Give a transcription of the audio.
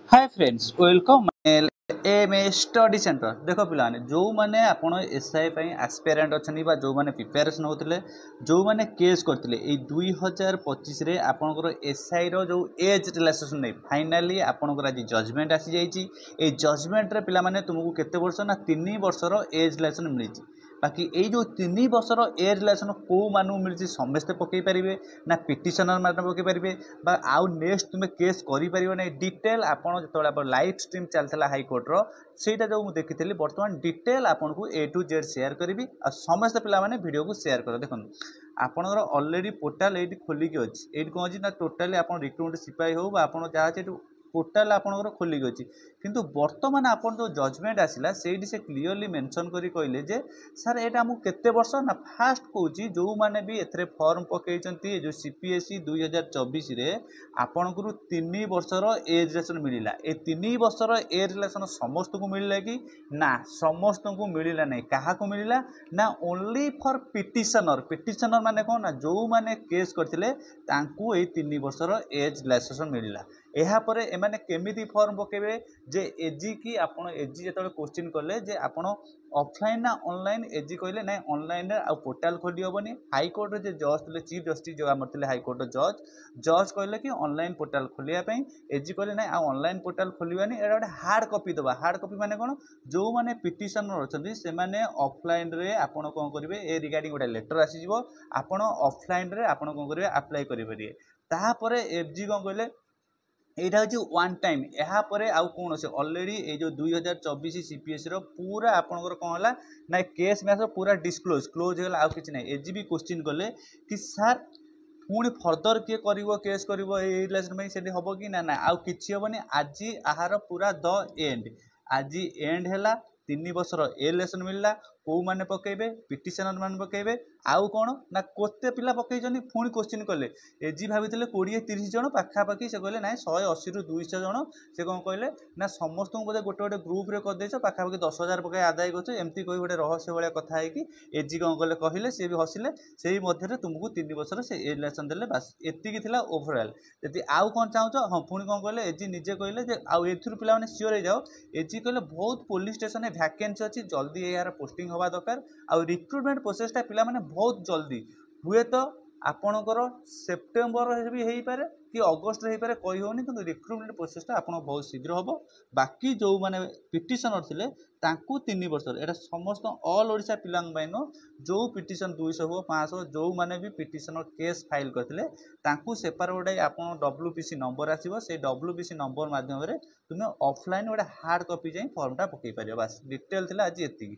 Hi friends welcome M A study centre देख पिलाने जो मैंने आपण एसआई एस्पिरेंट अच्छा जो मैंने प्रिपेरेसन होते जो मैंने केस करते 2025 आपणकर एसआई रो एज रिलैक्सेशन नहीं फाइनाली आपणकर आज जजमेंट आसी जाइए जजमेंट पे तुमको केते वर्ष ना 3 वर्षर एज रिलैक्सेशन मिली बाकी यही जो 3 वर्षर एज रिलैक्सेशन कौ मानू मिली समस्ते पकई पारे ना पिटिशनर मैंने पकई पारे आउ नेक्स्ट तुम्हें केस कर डिटेल आपड़ जो लाइव स्ट्रीम चलता हाइकोर्टर सेटा जो मुझे देखी बर्तमान डिटेल आपन को ए टू जेड सेयार करी समस्त पे वीडियो को सेयार कर देखो आपणकर अलरेडी पोर्टाल ये खोलिकी अच्छी ये कौन अच्छी ना टोटाली आप रिक्रुटमेंट सिपाही हो जहाँ पोर्टाल आपणकर खोलिकी अच्छी किंतु बर्तमान आपन जो जजमेंट आसला से क्लीयरली मेंशन करी कहले जे सर एटा हमको केते वर्ष ना फास्ट कहूँ जो मैंने भी एथरे फॉर्म पकई जो सीपीएसई 2024 रे आपणकर 3 वर्षर एज रिलेशन मिलला ए 3 वर्षर एज रिलेशन समस्त को मिलला कि ना समस्त को मिलला नहीं क्या मिलला ना ओनली फॉर पिटिशनर माने कौन ना जो मैंने केस करथिले तांकू ए 3 वर्षर एज रिलैक्सेशन मिलला एहा परे एमाने केमिति फॉर्म पकेबे जे एजी की आपण एजी जेतले क्वेश्चन करले जे आपण ऑफलाइन ना ऑनलाइन एजी कहले ना ऑनलाइन रे आ पोर्टल खोली होबनी हाई कोर्ट रे जे जज थे चीफ जस्टिस जो आमर थे हाई कोर्ट जज कहले कि ऑनलाइन पोर्टल खोलिया पई एजी कहले ना आ ऑनलाइन पोर्टल खोलिबानी एटा गोटे हार्ड कॉपी दबा हार्ड कॉपी माने कोन जो माने पिटिशनर अछंती से माने ऑफलाइन रे आपण कोन करिवे ए रिगार्डिंग गोटे लेटर आसी जिवो आपण ऑफलाइन रे आपण कोन करिवे अप्लाई करि परिए ताहा एफजी कोन कहले यहाँ हूँ वन टाइम यापर आउ कौन से अलरेडी ये जो 2024 सीपीएस पूरा आपंकर कौन है ना केस मैच पूरा डिस्क्लोज क्लोज होगा आउ कि एजी भी क्वेश्चन कले कि सार पुणी फर्दर किए कर केस कर रिलेसन से हम कि ना ना आउ कि हेनी आज आहार पूरा द एंड आज एंड है 3 वर्षर ए रिलेसन मिलला कौ मैंने पकेबे पिटिशनर मैंने पकेबे आउ कौन ना कोते पिला पकईचनी पुणी क्वेश्चन कले एजी भाभी 20-30 जन पाखापाखि से कहले ना 180 ରୁ 200 जन से कौन कहले ना समस्त को बोधे गोटे गोटे ग्रुप रे कर देछ पाखापाखि 10,000 पकाई आदाय कर एमती कही गोटे रहस्य भाया कथा है कि एजी कौन कले कहले सी भी हसिले से मध्य तुमको 3 वर्षर से ए रिलेसन देले बास एतिकी थिला ओवरऑल यदि आउ कौन चाहूच हाँ पुणी कौन कहले एजी निजे कहले जे आउ एथुर पिला माने सियोर हो जाओ एजी कहले बहुत पुलिस स्टेशन वैकेंसी अच्छी जल्दी यार पोस्टिंग हवा दरकार आ रिक्रुटमेंट प्रोसेसटा पिला माने बहुत जल्दी हुए तो आपणकर सेप्टेम्बर भी हो पारे कि अगस्ट हो पारे कही होनी कि रिक्रुटमेंट प्रोसेसटा आप बहुत शीघ्र हम बाकी जो मैंने पिटिशनर थे 3 वर्ष एटा समस्त ऑल ओडिशा पिला जो पिटिशन 200 हो 500 जो मैंने भी पिटिशनर केस फाइल करते सेपार गोटे आप डब्ल्यूपीसी नंबर आसो से डब्ल्यूपीसी नंबर मध्यम तुम्हें ऑफलाइन गोटे हार्ड कॉपी जाए फॉर्मटा पकई पार बास डिटेल आज एति।